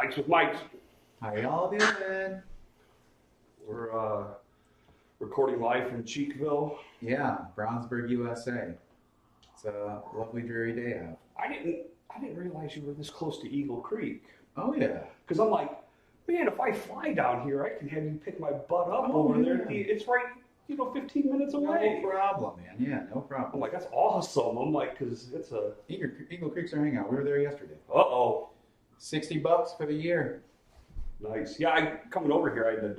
Bikes with Mike. How y'all doing? We're recording live from Cheekville. Yeah, Brownsburg, USA. It's a lovely, dreary day out. I didn't realize you were this close to Eagle Creek. Oh yeah. Because I'm like, man, if I fly down here, I can have you pick my butt up over there. It's right, 15 minutes away. No problem, man. Yeah, no problem. I'm like, that's awesome. I'm like, because it's a... Eagle Creek's our hangout. We were there yesterday. Uh-oh. $60 for the year. Nice. Yeah, coming over here,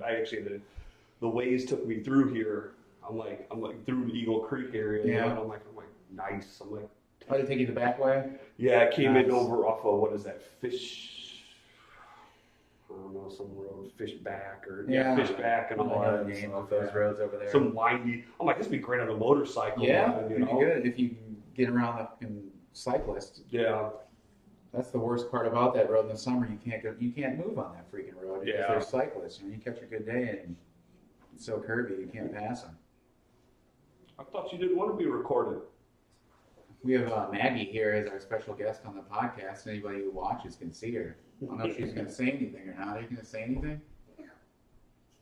the Waze took me through here. I'm like through the Eagle Creek area. Yeah. And I'm like, nice. I'm like, oh, did it take you the back way? yeah, I came in over off of, what is that, I don't know, some road, Fishback and all that. Name of those roads over there. Some windy. I'm like, this would be great on a motorcycle. Yeah, man, pretty good if you can get around the cyclist. Yeah. That's the worst part about that road in the summer. You can't move on that freaking road because there's cyclists. You catch a good day and it's so curvy you can't pass them. I thought you didn't want to be recorded. We have Maggie here as our special guest on the podcast. Anybody who watches can see her. I don't know if she's going to say anything or not. Are you going to say anything?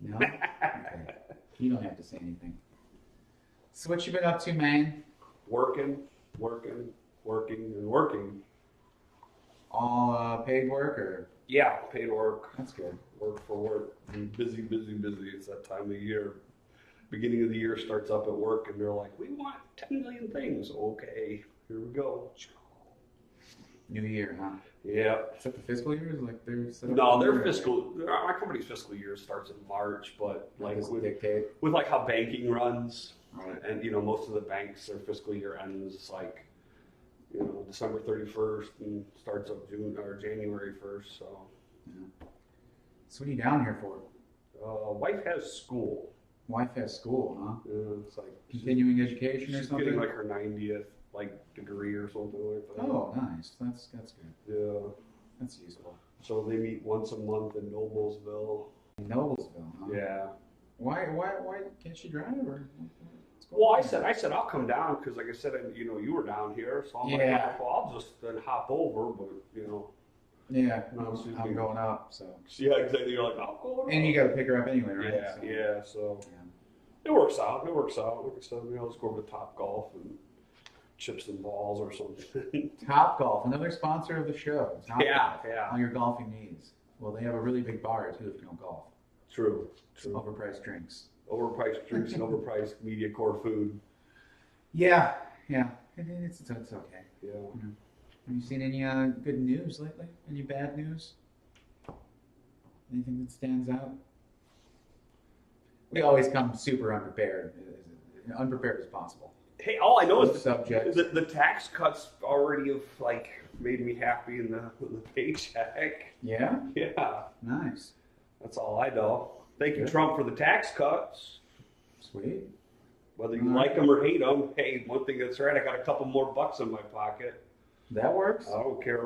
No? Okay. You don't have to say anything. So what you been up to, man? Working. All paid work or? Yeah, paid work. That's good. Work for work. Busy. It's that time of year. Beginning of the year starts up at work and they're like, we want 10 million things. Okay, here we go. New year, huh? Yeah. Is that the fiscal year? Is like they're set up No, their fiscal. My company's fiscal year starts in March, but like with like how banking runs, right. And most of the banks, their fiscal year ends like December 31st and starts up June or January 1st. So. Yeah. So what are you down here for? Wife has school. Wife has school, huh? Yeah. It's like continuing education or something? She's getting like her 90th degree or something like that. Oh, nice. That's good. Yeah. That's useful. So they meet once a month in Noblesville. Noblesville, huh? Yeah. Why can't she drive? Or well, I said I'll come down because, like I said, you were down here, so I'm like, well, I'll just then hop over, but Yeah, I'm going up, so. Yeah, exactly. You're like, I'll go. And you got to pick her up anyway, right? Yeah. So it works out. Like I said, let's go over to Top Golf and chips and balls or something. Top Golf, another sponsor of the show. Top Golf, yeah. All your golfing needs. Well, they have a really big bar too if you don't golf. True. Overpriced drinks. Overpriced drinks and overpriced media core food. Yeah. It's okay. Yeah. Have you seen any good news lately? Any bad news? Anything that stands out? We always come super unprepared as possible. Hey, all I know is the tax cuts already have made me happy in the paycheck. Yeah? Yeah. Nice. That's all I know. Thank you, Trump, for the tax cuts. Sweet. Whether you like them or hate them, hey, one thing that's right, I got a couple more bucks in my pocket. That works. I don't care.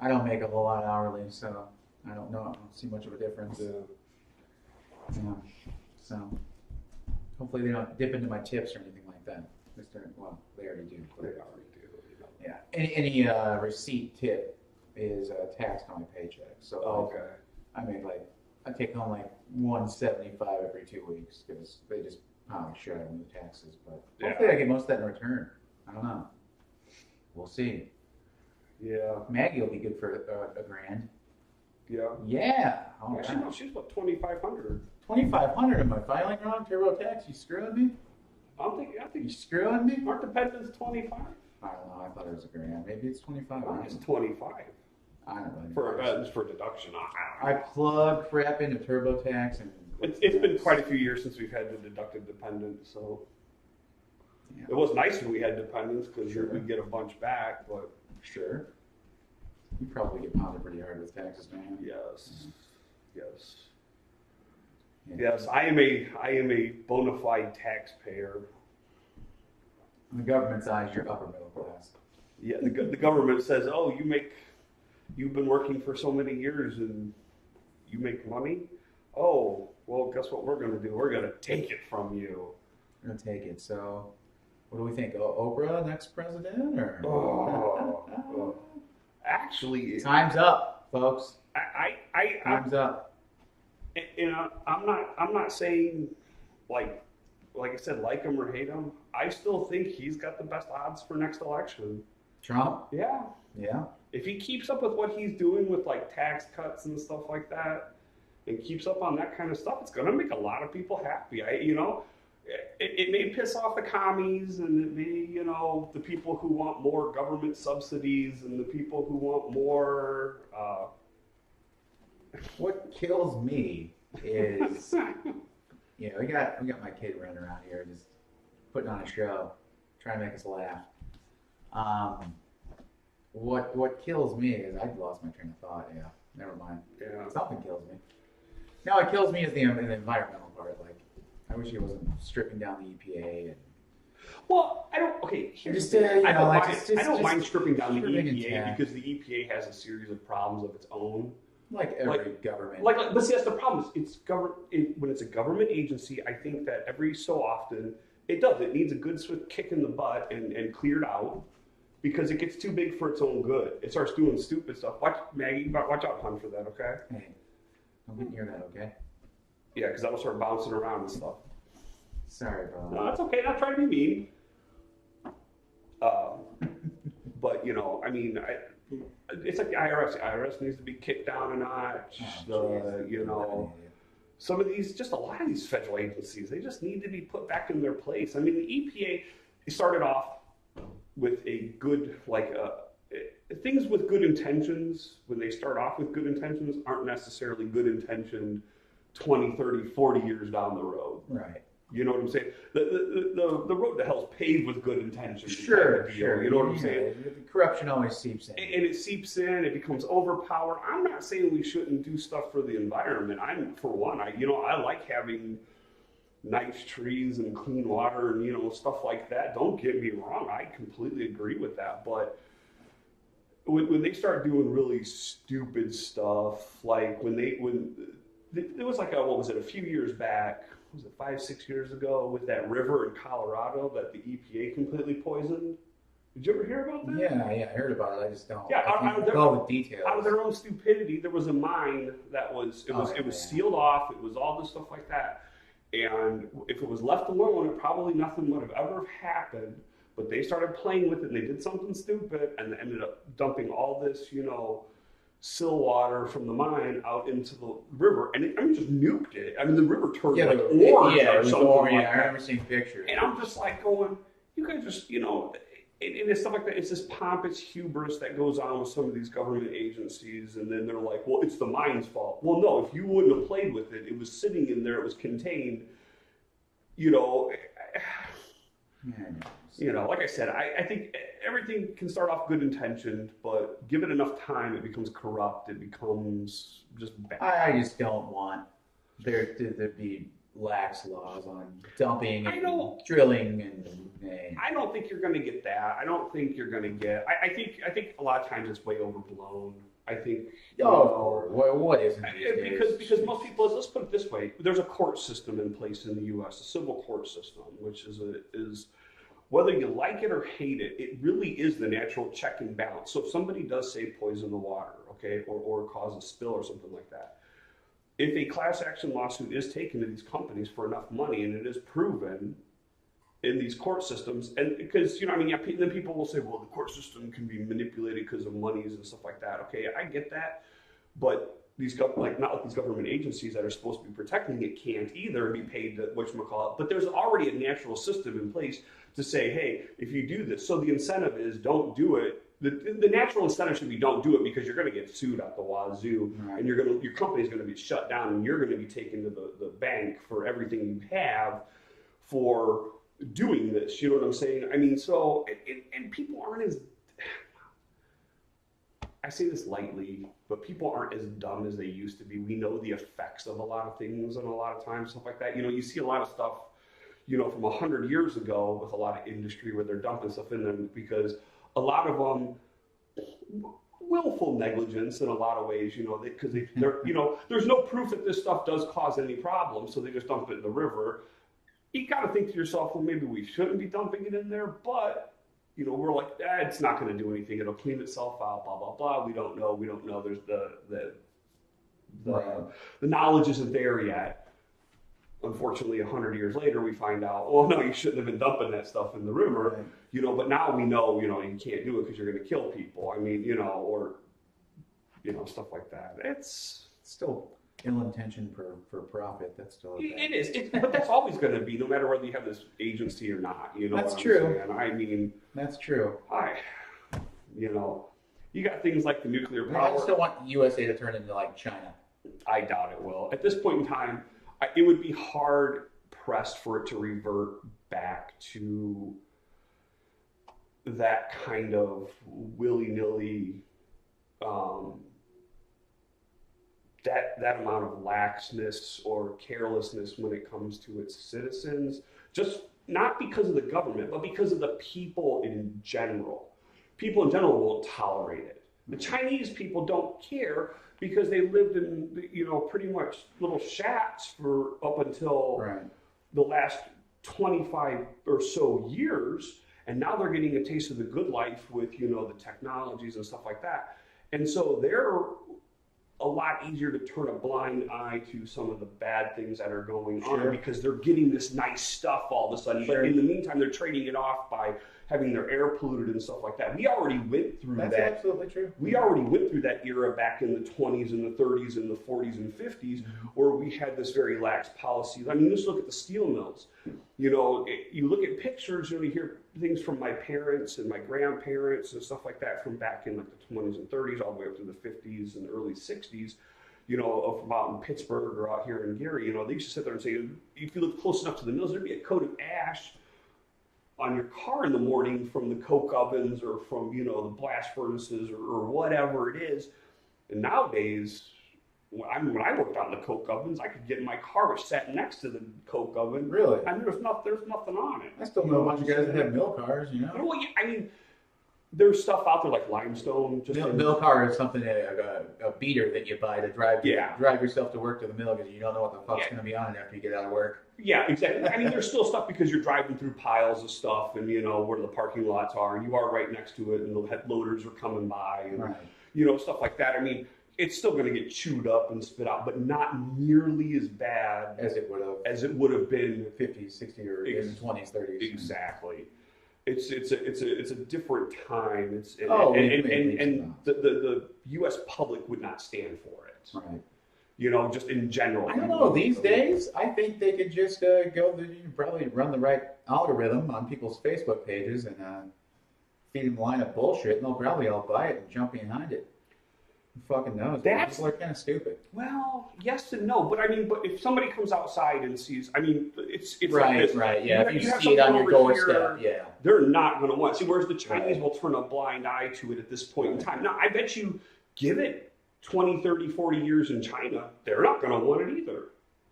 I don't make a whole lot hourly, so I don't know. I don't see much of a difference. Yeah. So hopefully they don't dip into my tips or anything like that. Well, they already do. They already do. Yeah. Any receipt tip is taxed on my paycheck. So okay. I take home $175 every 2 weeks because they just shut out the taxes. But hopefully I get most of that in return. I don't know. We'll see. Yeah. Maggie will be good for a grand. Yeah. Yeah. She's about 2,500. 2,500. Am I filing wrong? TurboTax? You screwing me? I think you screwing me? Aren't the dependents 25? I don't know. I thought it was a grand. Maybe it's 25. It's 25. I don't know. For deduction. I plug crap into TurboTax and. It's been quite a few years since we've had to deduct a dependent, so. Yeah. It was nice when we had dependents because we'd get a bunch back, but. Sure. You probably get pounded pretty hard with taxes, man. Yes. Yeah. Yes, I am a bona fide taxpayer. In the government's eyes, you're upper middle class. Yeah, the government says, oh, you've been working for so many years and you make money? Oh, well, guess what we're going to do? We're going to take it from you. We're going to take it. So, what do we think? Oprah, next president? Or? Actually... Time's up. folks. Time's up. I'm not saying like I said, like him or hate him. I still think he's got the best odds for next election. Trump? Yeah. Yeah. If he keeps up with what he's doing with like tax cuts and stuff like that, and keeps up on that kind of stuff, it's going to make a lot of people happy. It may piss off the commies, and it may, the people who want more government subsidies, and the people who want more. What kills me is, we got my kid running around here just putting on a show, trying to make us laugh. What kills me is I lost my train of thought. Yeah, never mind. Yeah. Something kills me. No, it kills me is the environmental part. Like, I wish he wasn't stripping down the EPA and. Well, I don't. Okay, here's just, I don't mind stripping down the stripping EPA because the EPA has a series of problems of its own. Like every government. But see, that's the problem. When it's a government agency, I think that every so often it needs a good swift kick in the butt and cleared out because it gets too big for its own good. It starts doing stupid stuff. Watch out, hon, for that, okay? Hey, don't get near that, okay? Yeah, because that'll start bouncing around and stuff. Sorry, bro. No, that's okay. Not trying to be mean. But it's like the IRS. The IRS needs to be kicked down a notch. Some of these, just a lot of these federal agencies, they just need to be put back in their place. I mean, the EPA started off with a good, things with good intentions, when they start off with good intentions, aren't necessarily good intentioned 20, 30, 40 years down the road. Right. You know what I'm saying? The road to hell's paved with good intentions. Sure. You know what I'm saying? The corruption always seeps in. And it seeps in, it becomes overpowered. I'm not saying we shouldn't do stuff for the environment. I like having nice trees and clean water and, stuff like that. Don't get me wrong. I completely agree with that. But when they start doing really stupid stuff, like when there was a few years back, was it 5-6 years ago, with that river in Colorado that the EPA completely poisoned? Did you ever hear about that? Yeah, I heard about it. I just don't. Yeah, all the details. Out of their own stupidity, there was a mine that was sealed off. It was all this stuff like that, and if it was left alone, probably nothing would have ever happened. But they started playing with it, and they did something stupid, and they ended up dumping all this, sill water from the mine out into the river, and it just nuked it. I mean, the river turned orange or something like that. I remember seeing pictures. And I'm just like going, you guys just, and it's stuff like that. It's this pompous hubris that goes on with some of these government agencies, and then they're like, well, it's the mine's fault. Well, no, if you wouldn't have played with it, it was sitting in there, it was contained, like I said, I think everything can start off good intentioned, but give it enough time, it becomes corrupt. It becomes just bad. I just don't want there to be lax laws on dumping and drilling and. I don't think you're going to get that. I don't think you're going to get. I think a lot of times it's way overblown. I think. What isn't? Because most people, let's put it this way: there's a court system in place in the U.S., a civil court system, which is whether you like it or hate it, it really is the natural check and balance. So if somebody does say poison the water, okay, or cause a spill or something like that, if a class action lawsuit is taken to these companies for enough money and it is proven in these court systems, and because, then people will say, well, the court system can be manipulated because of monies and stuff like that. Okay, I get that, but not like these government agencies that are supposed to be protecting it can't either be paid to whatchamacallit. But there's already a natural system in place to say, hey, if you do this, so the incentive is don't do it. The natural incentive should be don't do it because you're going to get sued at the wazoo, right. And your company's going to be shut down, and you're going to be taken to the bank for everything you have for doing this. You know what I'm saying? I mean, so and people aren't as. I say this lightly, but people aren't as dumb as they used to be. We know the effects of a lot of things, and a lot of times stuff like that. You see a lot of stuff, from 100 years ago with a lot of industry where they're dumping stuff in them because a lot of them willful negligence in a lot of ways, because they're there's no proof that this stuff does cause any problems, so they just dump it in the river. You got to think to yourself, well, maybe we shouldn't be dumping it in there, but you know, we're like, it's not going to do anything. It'll clean itself out, blah, blah, blah. We don't know. There's the knowledge isn't there yet. Unfortunately, 100 years later, we find out, well, no, you shouldn't have been dumping that stuff in the river, Right. you know, but now we know, you know, you can't do it because you're going to kill people. I mean, you know, or, you know, stuff like that. It's still ill-intentioned for profit. That's still it is. But that's always going to be, no matter whether you have this agency or not. You know, that's what true. I'm saying? I mean, that's true. You know, you got things like the nuclear power. I just don't want USA to turn into like China. I doubt it will. At this point in time, it would be hard pressed for it to revert back to that kind of willy-nilly, that amount of laxness or carelessness when it comes to its citizens, just not because of the government, but because of the people in general. People in general won't tolerate it. The Chinese people don't care because they lived in, you know, pretty much little shacks for up until the last 25 or so years. And now they're getting a taste of the good life with, you know, the technologies and stuff like that. And so they're a lot easier to turn a blind eye to some of the bad things that are going on because they're getting this nice stuff all of a sudden. But in the meantime, they're trading it off by having their air polluted and stuff like that. We already went through that. That's absolutely true. We already went through that era back in the 20s and the 30s and the 40s and 50s where we had this very lax policy. I mean, just look at the steel mills. You know, you look at pictures, you know, you hear things from my parents and my grandparents and stuff like that from back in like the 20s and 30s all the way up to the 50s and early 60s, you know, from out in Pittsburgh or out here in Gary. You know, they used to sit there and say, if you look close enough to the mills, there'd be a coat of ash on your car in the morning from the coke ovens or from, you know, the blast furnaces or whatever it is. And nowadays, when I worked out in the coke ovens, I could get in my car which sat next to the coke oven. Really? I mean, there's nothing on it. I still know a bunch of guys that have mill cars, you know? Well, yeah, I mean, there's stuff out there like limestone. Mill car is something, a beater that you buy to drive yourself to work to the mill because you don't know what the fuck's going to be on it after you get out of work. Yeah, exactly. I mean, there's still stuff because you're driving through piles of stuff and, you know, where the parking lots are and you are right next to it and the loaders are coming by and, you know, stuff like that. I mean, it's still going to get chewed up and spit out, but not nearly as bad as it would have been 50s, 60s, or in the 20s, 30s. Exactly. It's a different time. And the U.S. public would not stand for it. Right. You know, just in general. I don't know. These days, I think they could just probably run the right algorithm on people's Facebook pages and feed them a line of bullshit, and they'll probably all buy it and jump behind it. Who fucking knows? People are kind of stupid. Well, yes and no, but I mean, if somebody comes outside and sees, I mean, it's right, like this. Right, yeah. If you see it on your doorstep, they're not going to want. See, whereas the Chinese will turn a blind eye to it at this point in time. Now, I bet you, give it 20, 30, 40 years in China, they're not going to want it either.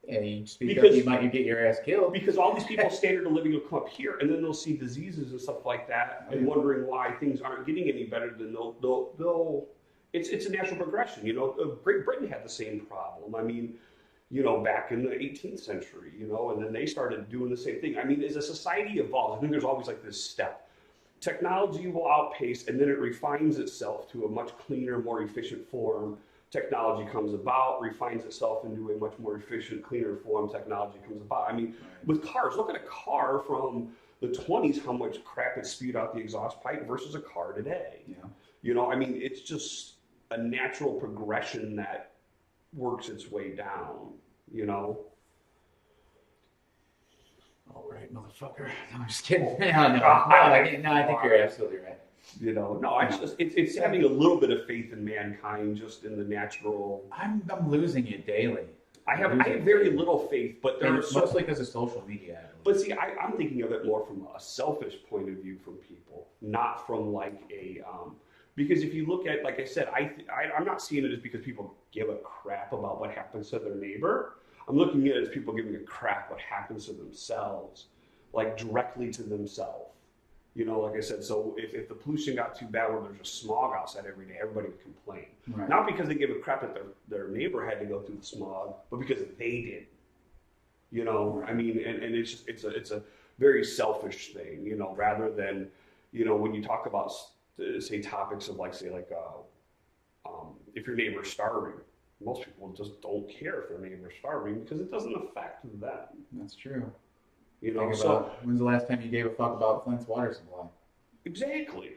Yeah, you speak up, you might get your ass killed. Because all these people's standard of living will come up here, and then they'll see diseases and stuff like that, and wondering why things aren't getting any better. Then they'll it's a natural progression. You know, Great Britain had the same problem. I mean, you know, back in the 18th century, you know, and then they started doing the same thing. I mean, as a society evolves, I think there's always like this step. Technology will outpace, and then it refines itself to a much cleaner, more efficient form. Technology comes about, refines itself into a much more efficient, cleaner form. Technology comes about. I mean, with cars, look at a car from the 20s, how much crap it spewed out the exhaust pipe versus a car today. Yeah. You know, I mean, it's just a natural progression that works its way down, you know? All right, motherfucker. No, I'm just kidding. I think you're absolutely right. You know, no, it's having a little bit of faith in mankind, just in the natural. I'm losing it daily. I have very little faith, but there's mostly because of social media. But see, I'm thinking of it more from a selfish point of view from people, not from like a because if you look at, like I said, I'm not seeing it as because people give a crap about what happens to their neighbor. I'm looking at it as people giving a crap what happens to themselves, like directly to themselves. You know, like I said, so if the pollution got too bad where there's a smog outside every day, everybody would complain. Right. Not because they give a crap that their neighbor had to go through the smog, but because they did. You know, I mean, and it's a very selfish thing, you know, rather than, you know, when you talk about, say, topics of like, say, like, if your neighbor's starving, most people just don't care if their neighbor's starving because it doesn't affect them. That's true. You know, so when's the last time you gave a fuck about Flint's water supply? Exactly.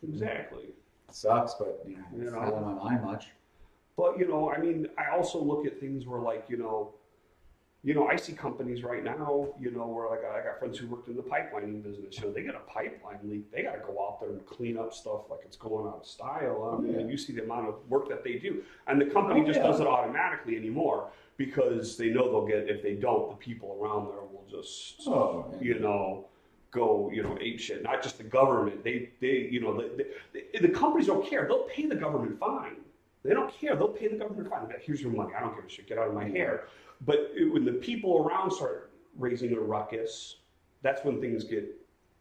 It sucks, but it's not on my mind much. But you know, I mean, I also look at things where like, you know, I see companies right now, you know, where like I got friends who worked in the pipelining business. You know, they get a pipeline leak, they got to go out there and clean up stuff like it's going out of style. And you see the amount of work that they do, and the company just does it automatically anymore because they know they'll get. If they don't, the people around there will just, you know, go, you know, ape shit. Not just the government. They you know, the companies don't care. They'll pay the government fine. They don't care. They'll pay the government fine. Here's your money. I don't give a shit. Get out of my hair. But when the people around start raising a ruckus, that's when things get.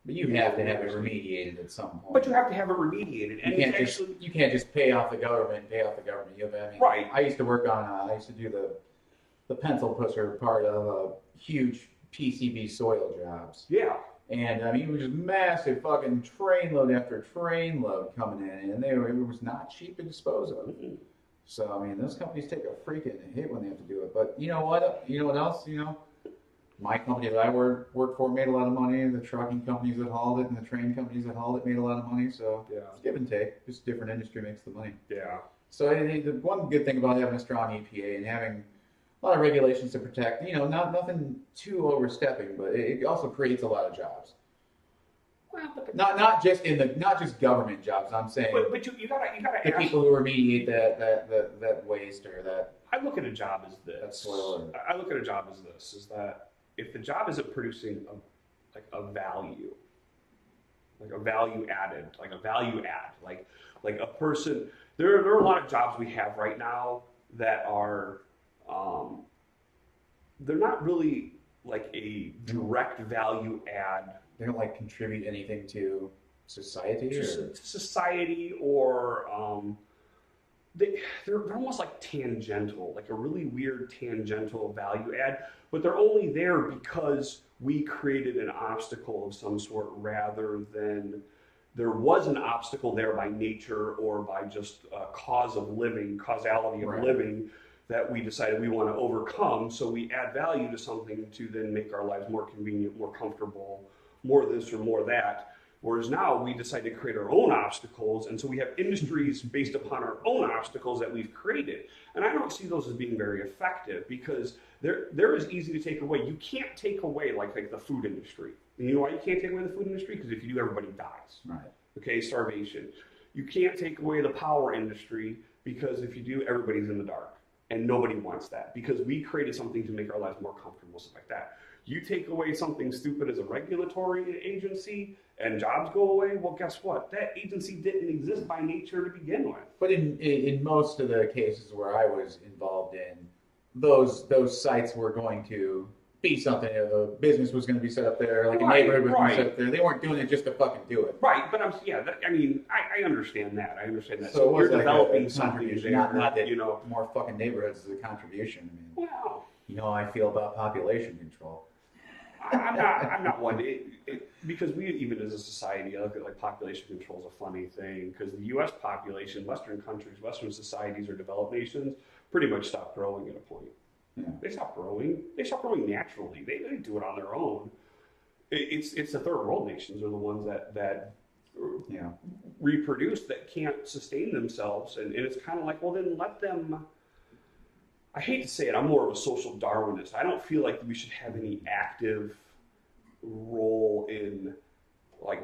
But you have to have it remediated at some point. But you have to have it remediated, and you can't just pay off the government. You have, I mean, right. I used to work on. I used to do the pencil pusher part of huge PCB soil jobs. Yeah. And I mean, it was just massive fucking trainload after trainload coming in, and it was not cheap to dispose of. Mm-hmm. So I mean, those companies take a freaking hit when they have to do it. But you know what? You know what else? You know, my company that I worked for made a lot of money. The trucking companies that hauled it and the train companies that hauled it made a lot of money. So it's give and take. Just different industry makes the money. Yeah. So the one good thing about having a strong EPA and having a lot of regulations to protect, you know, nothing too overstepping, but it also creates a lot of jobs. Well, but not just government jobs. I'm saying, but you gotta the people who remediate that waste or that. I look at a job as this. I look at a job as this: is that if the job isn't producing a value, like a value added, like a value add, like a person. There are a lot of jobs we have right now that are, they're not really like a direct value add. They don't like contribute anything to society, to society, or they're almost like tangential, like a really weird tangential value add. But they're only there because we created an obstacle of some sort, rather than there was an obstacle there by nature or by just causality of living that we decided we want to overcome. So we add value to something to then make our lives more convenient, more comfortable, more this or more that. Whereas now we decide to create our own obstacles, and so we have industries based upon our own obstacles that we've created. And I don't see those as being very effective because they're as easy to take away. You can't take away like the food industry. And you know why you can't take away the food industry? Because if you do, everybody dies. Right. Okay, starvation. You can't take away the power industry because if you do, everybody's in the dark. And nobody wants that because we created something to make our lives more comfortable, stuff like that. You take away something stupid as a regulatory agency and jobs go away, well, guess what? That agency didn't exist by nature to begin with. But in most of the cases where I was involved in, those sites were going to be something. A business was going to be set up there, like a neighborhood was going to be set up there. They weren't doing it just to fucking do it. Right, but I understand that. So you're developing something there. Not that, more fucking neighborhoods is a contribution. I mean, well, you know how I feel about population control. I'm not one. Because we, even as a society, I look at population control is a funny thing because the U.S. population, Western countries, Western societies or developed nations pretty much stopped growing at a point. Yeah. They stopped growing. They stopped growing naturally. They didn't do it on their own. It's the third world nations are the ones that reproduce, that can't sustain themselves. And it's kind of like, well, then let them... I hate to say it, I'm more of a social Darwinist. I don't feel like we should have any active role in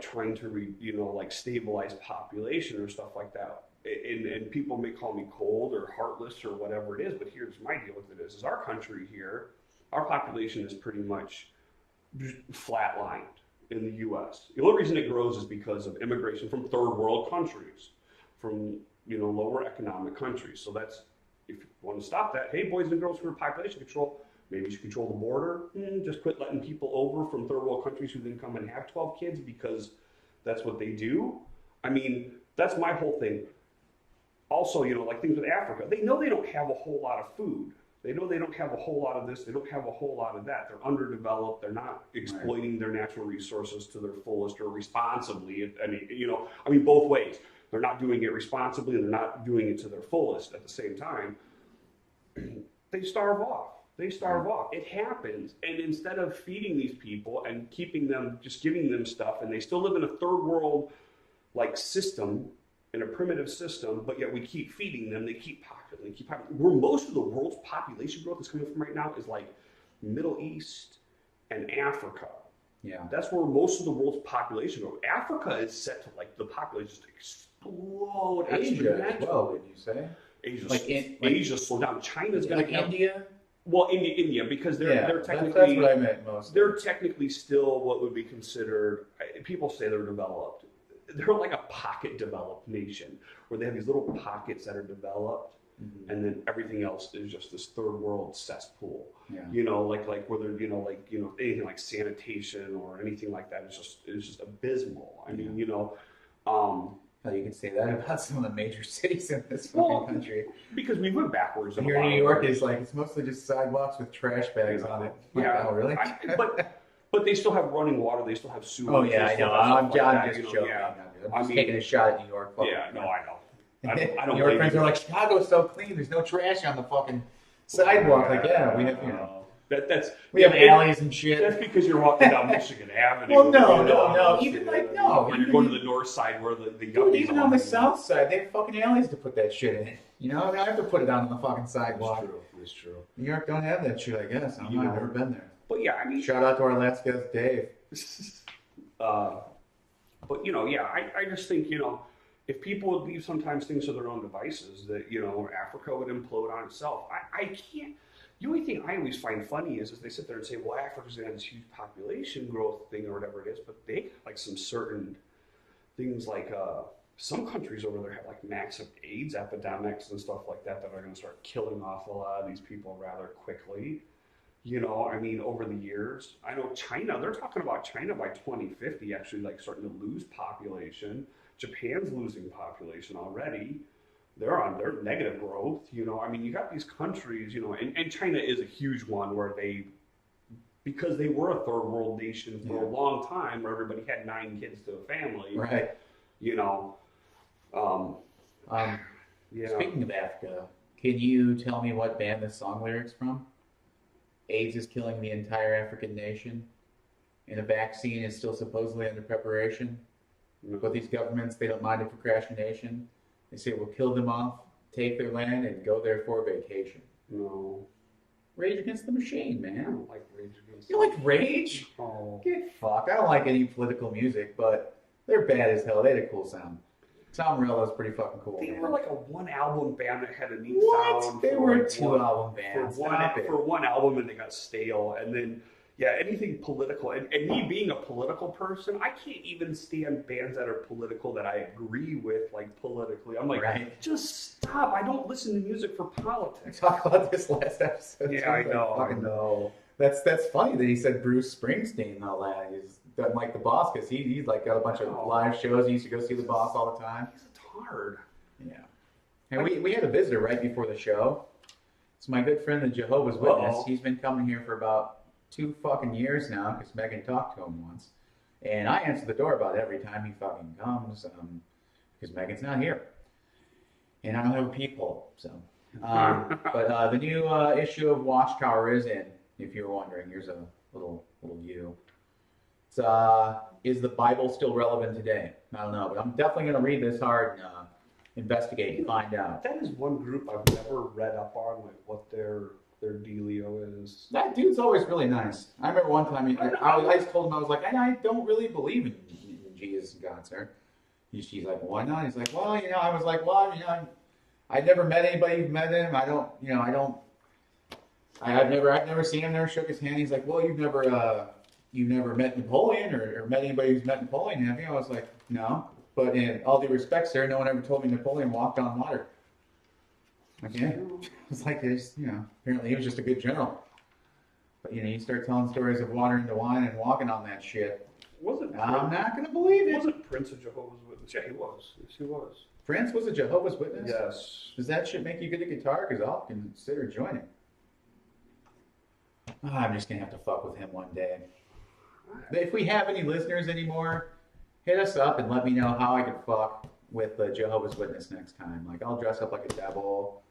trying to stabilize population or stuff like that. And people may call me cold or heartless or whatever it is, but here's my deal with it is our country here, our population is pretty much flatlined in the U.S. The only reason it grows is because of immigration from third world countries, from lower economic countries. So that's, if you want to stop that, hey, boys and girls who are population control, maybe you should control the border. Just quit letting people over from third world countries who then come and have 12 kids because that's what they do. I mean, that's my whole thing. Also, things with Africa, they know they don't have a whole lot of food. They know they don't have a whole lot of this. They don't have a whole lot of that. They're underdeveloped. They're not exploiting their natural resources to their fullest or responsibly. I mean, both ways. They're not doing it responsibly and they're not doing it to their fullest at the same time. They starve off. They starve off. It happens. And instead of feeding these people and keeping them, just giving them stuff, and they still live in a third world like system, in a primitive system, but yet we keep feeding them. They keep populating. They keep populating. Where most of the world's population growth is coming from right now is like Middle East and Africa. Yeah. That's where most of the world's population growth. Africa is set to like the population just explode. Asia as well, would you say? Asia slow down. China's going to India. Well, India, because they're technically that's what I meant most. They're technically still what would be considered. People say they're developed. They're like a pocket developed nation where they have these little pockets that are developed, and then everything else is just this third world cesspool. Yeah. Like where they're anything like sanitation or anything like that is just abysmal. I mean, you can say that about some of the major cities in this fucking country. Because we went backwards. Here in New York, it's mostly just sidewalks with trash bags on it. Yeah, oh, really? But they still have running water. They still have sewer. Oh yeah, I know. I'm just joking. Yeah. I'm just taking a shot at New York. Yeah, no, I know. I don't. New York friends are like, Chicago's so clean. There's no trash on the fucking sidewalk. Like, yeah, we have we have alleys and shit. That's because you're walking down Michigan Avenue. Well, no. Even you're going to the north side where the dude, even on the south side, they have fucking alleys to put that shit in. I have to put it down on the fucking sidewalk. It's true. New York don't have that shit, I guess. I've never been there. But yeah, I mean, shout out to our last guest, Dave. But I just think if people would leave sometimes things to their own devices, that Africa would implode on itself. I can't. The only thing I always find funny is they sit there and say, well, Africa's going to have this huge population growth thing or whatever it is, but they got like some certain things like some countries over there have like massive AIDS epidemics and stuff like that are going to start killing off a lot of these people rather quickly. I mean, over the years, I know China, they're talking about China by 2050 actually like starting to lose population. Japan's losing population already. They're negative growth, I mean, you got these countries, and China is a huge one where because they were a third world nation for a long time where everybody had 9 kids to a family. Right. Yeah. Speaking of Africa, can you tell me what band this song lyrics from? AIDS is killing the entire African nation, and a vaccine is still supposedly under preparation. But these governments, they don't mind a procrastination. They say it will kill them off, take their land, and go there for a vacation. No. Rage Against the Machine, man. I don't like Rage Against. You like Rage? Oh. Get fucked. I don't like any political music, but they're bad as hell. They had a cool sound. Tom Morello's pretty fucking cool. They were like a 1-album band that had a neat sound. They were a 2-album band. For one album, and they got stale. And then, anything political. And me being a political person, I can't even stand bands that are political that I agree with, like, politically. I'm like, just stop. I don't listen to music for politics. Talk about this last episode. Yeah, I know. That's funny that he said Bruce Springsteen and all that. He's doesn't like the Boss because he's like got a bunch of live shows. He used to go see the Boss all the time. He's a tard. Yeah. And we had a visitor right before the show. It's my good friend, the Jehovah's Witness. He's been coming here for about 2 fucking years now because Megan talked to him once. And I answer the door about every time he fucking comes because Megan's not here. And I don't have a peephole, so. But the new issue of Watchtower is in, if you're wondering. Here's a little view. It's, is the Bible still relevant today? I don't know, but I'm definitely going to read this hard and investigate and find out. That is one group I've never read up on, like what their dealio is. That dude's always really nice. I remember one time I just told him, I was like, I don't really believe in Jesus and God, sir. She's like, why not? He's like, well, I was like, well, I've never met anybody who's met him. I've never seen him, never shook his hand. He's like, well, you've never met Napoleon or met anybody who's met Napoleon, have you? I was like, no. But in all due respect, sir, no one ever told me Napoleon walked on water. Like, yeah. It's like, apparently he was just a good general. But, you start telling stories of water into wine and walking on that shit. I'm not going to believe it. Wasn't Prince a Jehovah's Witness? Yeah, he was. Yes, he was. Prince was a Jehovah's Witness? Yes. Does that shit make you good at guitar? Because I'll consider joining. I'm just gonna have to fuck with him one day. If we have any listeners anymore, hit us up and let me know how I can fuck with the Jehovah's Witness next time. Like, I'll dress up like a devil.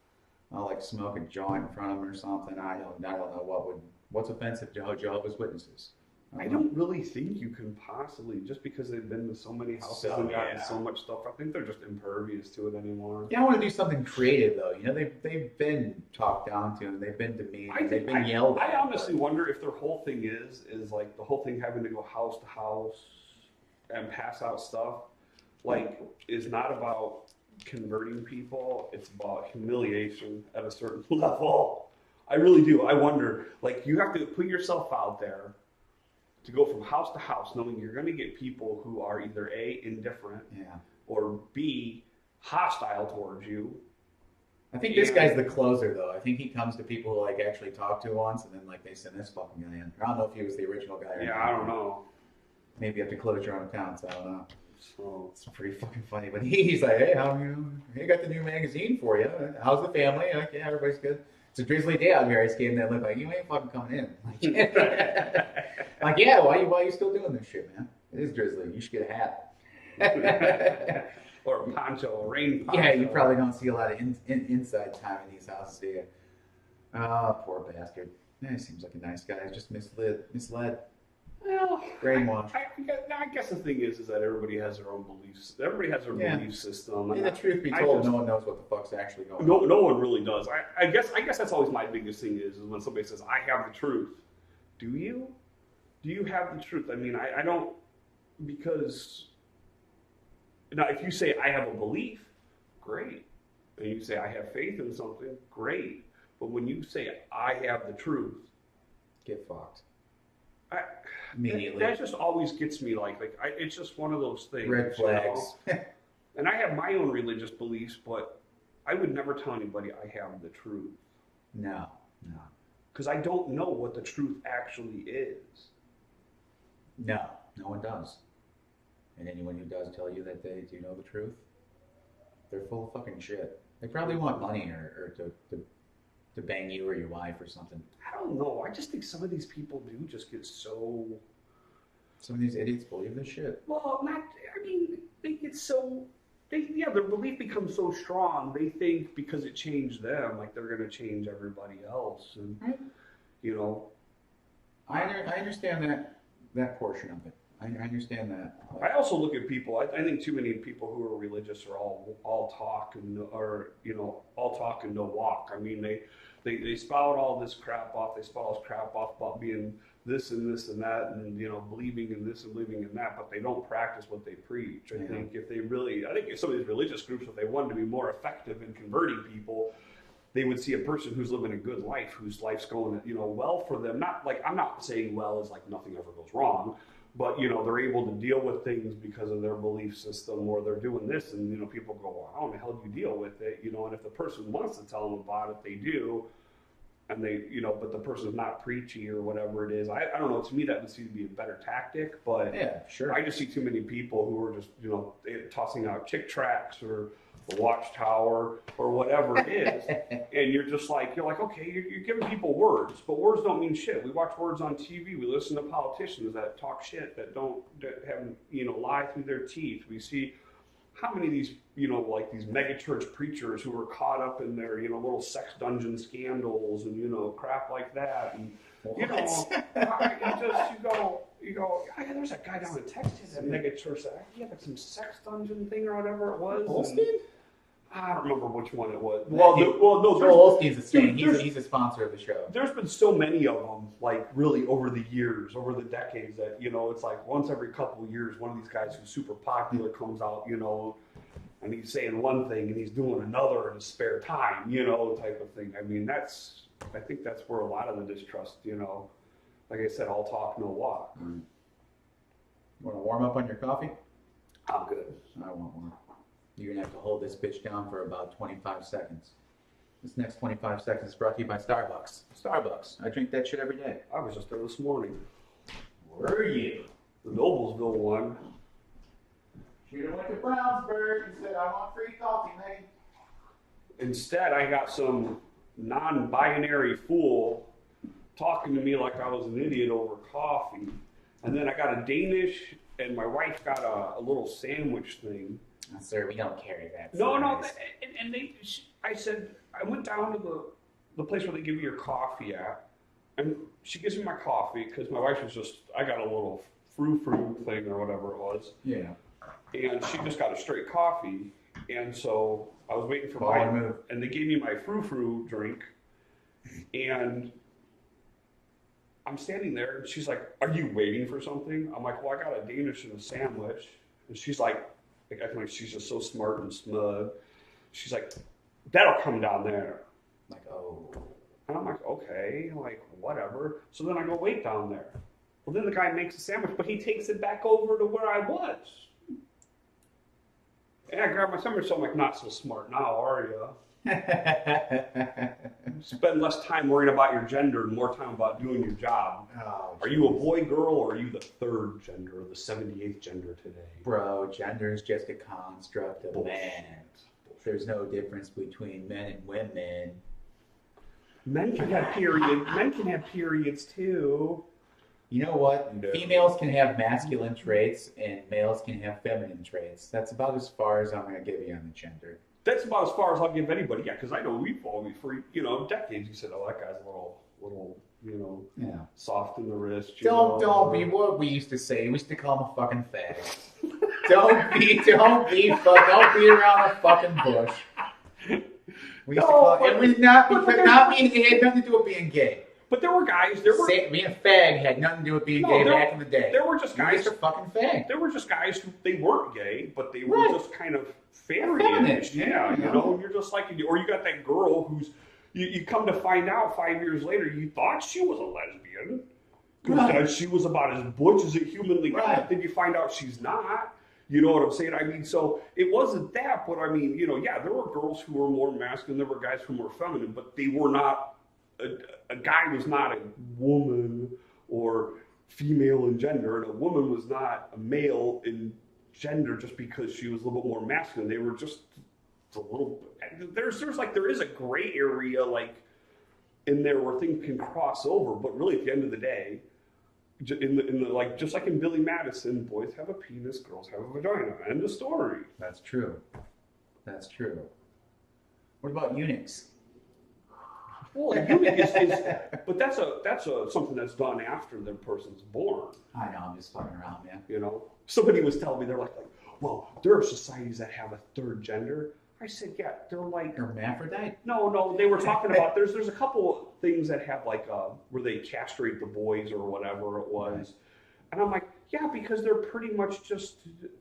I'll like smoke a joint in front of them or something. I don't know what's offensive to Jehovah's Witnesses. I don't really think you can possibly, just because they've been to so many houses and gotten so much stuff. I think they're just impervious to it anymore. Yeah, I want to do something creative though. You know, they've been talked down to and they've been demeaned. They've been yelled at. I honestly wonder if their whole thing is like the whole thing having to go house to house and pass out stuff, like, is not about converting people. It's about humiliation at a certain level. I really do. I wonder, like, you have to put yourself out there to go from house to house, knowing you're going to get people who are either A, indifferent, or B, hostile towards you. I think this guy's the closer, though. I think he comes to people who like actually talk to once, and then like they send this fucking guy in. I don't know if he was the original guy. Or I don't know. Maybe you have to close your own accounts. I don't know. So it's pretty fucking funny. But he's like, hey, I got the new magazine for you. How's the family? Like, yeah, everybody's good. It's a drizzly day out here. I just gave him that look like, you ain't fucking coming in. Like, yeah, why are you still doing this shit, man? It is drizzly. You should get a hat. Or a poncho, a rain poncho. Yeah, you probably don't see a lot of inside time in these houses, do you? Oh, poor bastard. Yeah, he seems like a nice guy. He's just misled. Well, brainwashed. I guess the thing is that everybody has their own beliefs. Everybody has their belief system. And the truth be told, no one knows what the fuck's actually going on. No one really does. I guess that's always my biggest thing is when somebody says, I have the truth. Do you? Do you have the truth? I mean, I don't, because now if you say I have a belief, great. And you say I have faith in something, great. But when you say I have the truth, get fucked. Immediately. That just always gets me it's just one of those things. Red flags. You know? And I have my own religious beliefs, but I would never tell anybody I have the truth. No. Because I don't know what the truth actually is. No one does. And anyone who does tell you that they do know the truth, they're full of fucking shit. They probably want money or to bang you or your wife or something. I don't know. I just think some of these people do just get so... Some of these idiots believe this shit. Well, they get so... their belief becomes so strong, they think because it changed them, like they're going to change everybody else. And, you know... I understand that portion of it. I understand that. I also look at people. I think too many people who are religious are all talk and no walk. I mean, they spout all this crap off. They spout all this crap off about being this and this and that, and believing in this and believing in that, but they don't practice what they preach. I think if some of these religious groups, if they wanted to be more effective in converting people, they would see a person who's living a good life, whose life's going, well for them. Not like, I'm not saying well is like nothing ever goes wrong, but they're able to deal with things because of their belief system, or they're doing this, and people go, well, how in the hell do you deal with it? And if the person wants to tell them about it, they do, and they, but the person's not preachy or whatever it is. I don't know. To me, that would seem to be a better tactic, but yeah, sure. I just see too many people who are just tossing out Chick tracts or the Watchtower or whatever it is, and you're like, okay, you're giving people words, but words don't mean shit. We watch words on TV. We listen to politicians that talk shit, that haven't lie through their teeth. We see how many of these like these megachurch preachers who were caught up in their little sex dungeon scandals and crap like that, and you go, yeah, there's a guy down in Texas at megachurch that he had like some sex dungeon thing or whatever it was. Holstein? I don't remember which one it was. No, Joel Osteen's a stain. He's a sponsor of the show. There's been so many of them, like really over the years, over the decades, that it's like once every couple of years, one of these guys who's super popular comes out, and he's saying one thing and he's doing another in his spare time, type of thing. I mean, I think that's where a lot of the distrust, like I said, all talk, no walk. You want to warm up on your coffee? I'm good. I want one. You're going to have to hold this bitch down for about 25 seconds. This next 25 seconds is brought to you by Starbucks. Starbucks. I drink that shit every day. I was just there this morning. Where are you? The Noblesville one. Should have went to Brownsburg and said, I want free coffee, mate. Instead, I got some non-binary fool talking to me like I was an idiot over coffee. And then I got a Danish, and my wife got a little sandwich thing. Sir, we don't carry that. No, and I said, I went down to the place where they give you your coffee at, and she gives me my coffee, because my wife was just, I got a little frou-frou thing or whatever it was. Yeah. And she just got a straight coffee, and so I was waiting for mine, and they gave me my frou-frou drink, and I'm standing there, and she's like, "Are you waiting for something?" I'm like, "Well, I got a Danish and a sandwich," and she's like, I feel like she's just so smart and smug. She's like, "That'll come down there." Like, oh. And I'm like, okay, like, whatever. So then I go wait down there. Well, then the guy makes a sandwich, but he takes it back over to where I was. And I grab my sandwich, so I'm like, not so smart now, are you? Spend less time worrying about your gender and more time about doing your job. Oh, are you a boy, girl, or are you the third gender, or the 78th gender today? Bro, gender is just a construct of man. There's no difference between men and women. Men can have periods. Men can have periods too. You know what? No. Females can have masculine traits and males can have feminine traits. That's about as far as I'm going to give you on the gender. That's about as far as I'll give anybody. Yeah, because I know we've always, for decades, you said, "Oh, that guy's a little, soft in the wrist." Don't be what we used to say. We used to call him a fucking fag. don't be around a fucking bush. We used to call it was not being it had nothing to do with being gay. But there were guys. Being a fag had nothing to do with being gay back in the day. There were just guys. You're just a fucking fag. There were just guys who they weren't gay, but they were just kind of fairy-ish. Yeah, and you're just like, or you got that girl who's you come to find out 5 years later, you thought she was a lesbian because she was about as butch as it humanly got. Then you find out she's not. You know what I'm saying? I mean, so it wasn't that, but I mean, there were girls who were more masculine, there were guys who were feminine, but they were not. A guy was not a woman or female in gender, and a woman was not a male in gender just because she was a little bit more masculine. They were just a little. There is a gray area in there where things can cross over, but really at the end of the day, just like in Billy Madison, boys have a penis, girls have a vagina. End of story. That's true. What about eunuchs? Well, a eunuch is but that's something that's done after the person's born. I know, I'm just fucking around, man. Somebody was telling me, they're like, well, there are societies that have a third gender. I said, yeah, they're like hermaphrodite. No, they were talking about there's a couple things that have where they castrate the boys or whatever it was, right. And I'm like, yeah, because they're pretty much just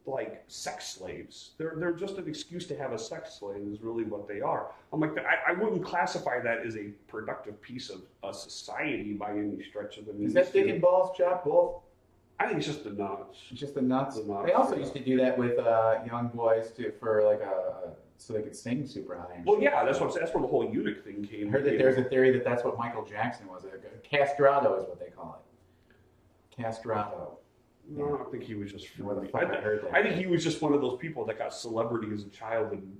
like sex slaves. They're just an excuse to have a sex slave is really what they are. I'm like, I wouldn't classify that as a productive piece of a society by any stretch of the means. Is that dick and balls, Chuck? Both? I think it's just the nuts. It's just the nuts. They also used to do that with young boys so they could sing super high. Well, yeah, that's where the whole eunuch thing came. I heard that there's a theory that that's what Michael Jackson was. Castrato is what they call it. Castrato. No, I don't think he was just. Where the fuck I heard that? I think he was just one of those people that got celebrity as a child and.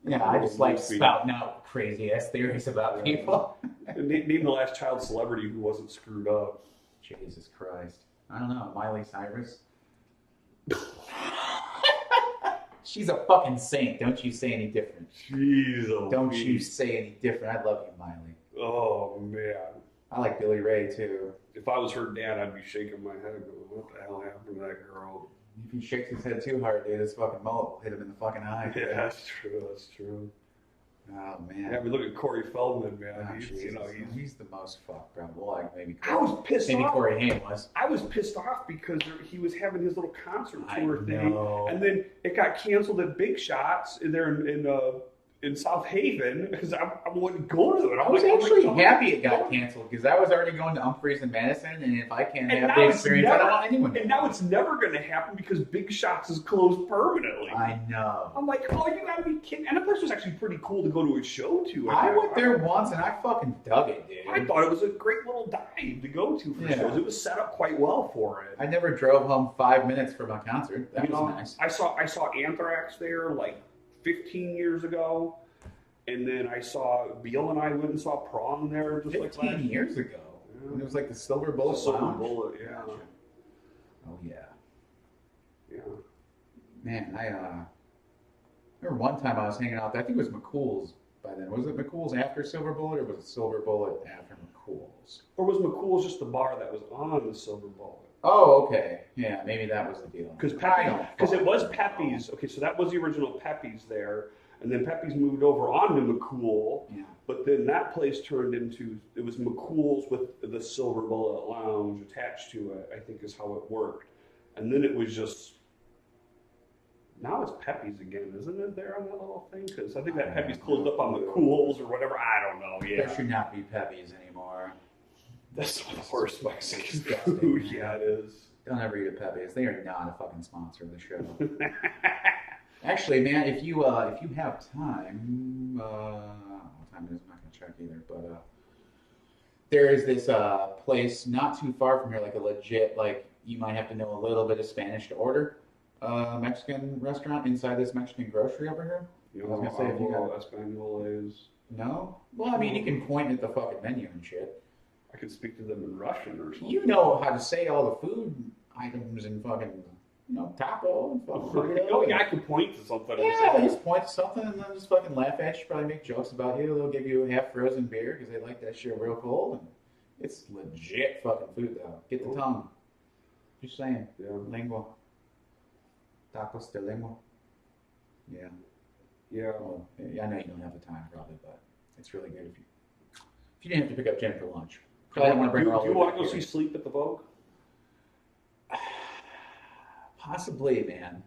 Yeah, I just like spouting out crazy ass theories about people. Name the last child celebrity who wasn't screwed up. Jesus Christ. I don't know. Miley Cyrus. She's a fucking saint. Don't you say any different. Don't you say any different. I love you, Miley. Oh, man. I like Billy Ray, too. If I was her dad, I'd be shaking my head going, what the hell happened to that girl? If he shakes his head too hard, dude, his fucking mullet will hit him in the fucking eye. Yeah, that's true. Oh, man. Yeah, I mean, look at Corey Feldman, man. Oh, he's the most fucked, bro. Well, like maybe I was pissed off. Maybe Corey Haim was. I was pissed off because he was having his little concert tour thing, and then it got canceled at Big Shots there in South Haven because I wouldn't go to it. I was actually happy it got canceled because I was already going to Humphreys and Madison, and if I can't have the experience, I don't want anyone. And now it's never going to happen because Big Shots is closed permanently. I know. I'm like, oh, you gotta be kidding! And the place was actually pretty cool to go to a show to. I went there once and I fucking dug it, dude. I thought it was a great little dive to go to for shows. It was set up quite well for it. I never drove home 5 minutes from a concert. That was nice. I saw Anthrax there like 15 years ago. And then I saw Beal and I went and saw Prong there just 15 years ago. And it was like the Silver Bullet Silver Lounge. Bullet, yeah. Gotcha. Oh yeah. Yeah. Man, I remember one time I was hanging out there. I think it was McCool's by then. Was it McCool's after Silver Bullet, or was it Silver Bullet after McCool's? Or was McCool's just the bar that was on the Silver Bullet? Oh, okay. Yeah, maybe that was the deal. Because it was Pepe's. Okay, so that was the original Pepe's there, and then Pepe's moved over onto McCool. Yeah. But then that place turned into, it was McCool's with the Silver Bullet Lounge attached to it, I think is how it worked. And then it was just, now it's Pepe's again, isn't it, there on that little thing? Because I think that Pepe's closed up on McCool's or whatever, I don't know, yeah. There should not be Pepe's anymore. That's the worst Mexican Disgusting, food, man. yeah, it is. Don't ever eat at Pepe's. They are not a fucking sponsor of the show. Actually, man, if you have time, what time it is, I'm not gonna check either. But there is this place not too far from here, like a legit, like you might have to know a little bit of Spanish to order. Mexican restaurant inside this Mexican grocery over here. You I was gonna say if you got Espanol is. no. Well, I mean, you can point at the fucking menu and shit. I could speak to them in Russian or something. You know how to say all the food items and fucking, taco and fucking burrito. Oh yeah, I could point to something. Yeah, they just point to something and then just fucking laugh at you, probably make jokes about you. They'll give you a half frozen beer because they like that shit real cold. And it's legit fucking food though. Get the tongue. Just saying. Yeah. Lengua. Tacos de lengua. Yeah. Yeah. Well, I know you don't have the time probably, but it's really good if you didn't have to pick up Jen for lunch. Probably don't want to bring her all Do you over want to go here. see Sleep at the Vogue? Possibly, man.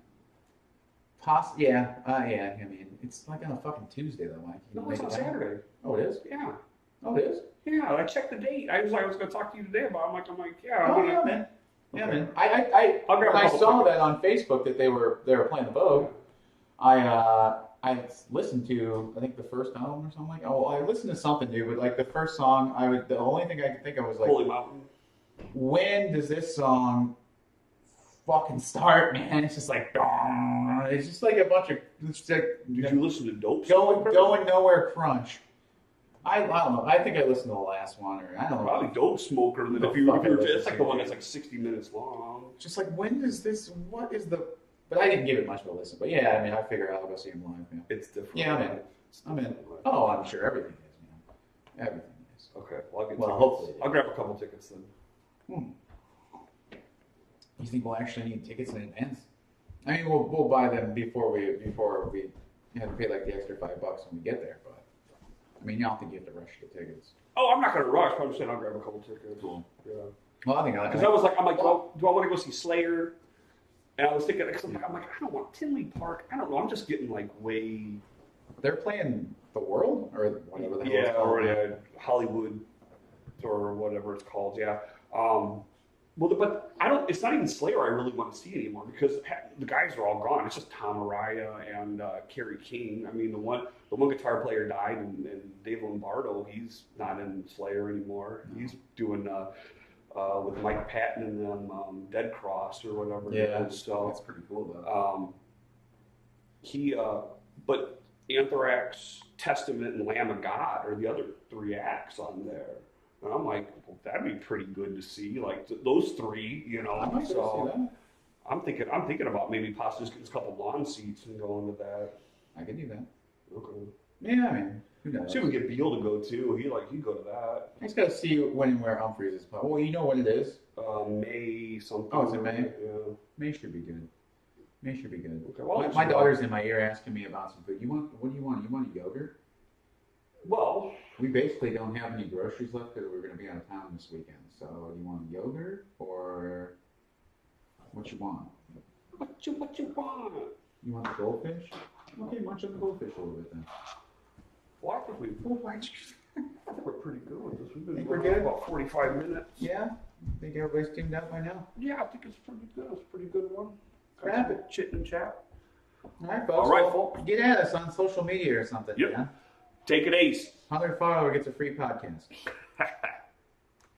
Yeah. I mean, it's like on a fucking Tuesday though, Mike. No, it's on Saturday. Oh, it is? Yeah. Oh, it is? Yeah, I checked the date. I was going to talk to you today about it. I'm like, yeah. Oh, yeah, man. Yeah, Okay. man. I grab a when I couple saw tickets. that on Facebook that they were playing the Vogue. I listened to I think the first album or something like. Oh, I listened to something new, but like the first song, the only thing I could think of was like, Holy Mountain. when does this song fucking start, man? It's just like, it's just like a bunch of it's like, Did you listen to Dope? going nowhere crunch. I don't know. I think I listened to the last one, or I don't know. Probably Dope Smoker. Then if you're, it's like the one that's like 60 minutes long. Just like, when does this? What is the? But I didn't give it much of a listen. But yeah, I mean, I figure I'll go see him live. Man. It's different. Yeah, I'm in. I'm in. Oh, I'm sure everything is, man. Everything is. Okay, well, I'll get Well, tickets. hopefully. I'll grab a couple tickets then. You think we'll actually need tickets in advance? I mean, we'll buy them before we have to pay like the extra $5 when we get there. But I mean, I don't think you have to rush the tickets. Oh, I'm not going to rush, but I'm saying I'll grab a couple tickets. Cool. Yeah. Well, I think Because do I want to go see Slayer? And I was thinking, because I'm like, I don't want Tinley Park. I don't know. I'm just getting like way. They're playing the World or whatever the hell it's Yeah, called. or Hollywood, or whatever it's called. Yeah. Well, but I don't. It's not even Slayer I really want to see anymore because the guys are all gone. It's just Tom Araya and Kerry King. I mean, the one guitar player died, and Dave Lombardo. He's not in Slayer anymore. He's doing with Mike Patton and them Dead Cross or whatever. Yeah, it is. So that's pretty cool though. But Anthrax, Testament, and Lamb of God are the other 3 acts on there. And I'm like, well, that'd be pretty good to see, like those 3, I might So go see that. I'm thinking about maybe possibly just getting a couple lawn seats and going to that. I could do that. Okay. Yeah, I mean, who knows? See if we get Beal to go too. He'd go to that. I just gotta see when and where Humphreys is playing. Well, you know when it is. May something. Oh, it's in May? Yeah. May should be good. May should be good. Okay. Well, My daughter's in my ear asking me about some food. What do you want? You want a yogurt? Well, We basically don't have any groceries left because we're going to be out of town this weekend. So, you want a yogurt or what you want? what you want? You want the goldfish? Okay, munch on the goldfish a little bit then. Well, I think we're pretty good with this. We've been Think we're going good? about 45 minutes. Yeah, think everybody's tuned out by now. Yeah, I think it's pretty good. It's a pretty good one. Grab it. Chit and chat. All right, folks. All right, Well, folks. get at us on social media or something. Yep. Yeah. Take it ace. 100 follower gets a free podcast.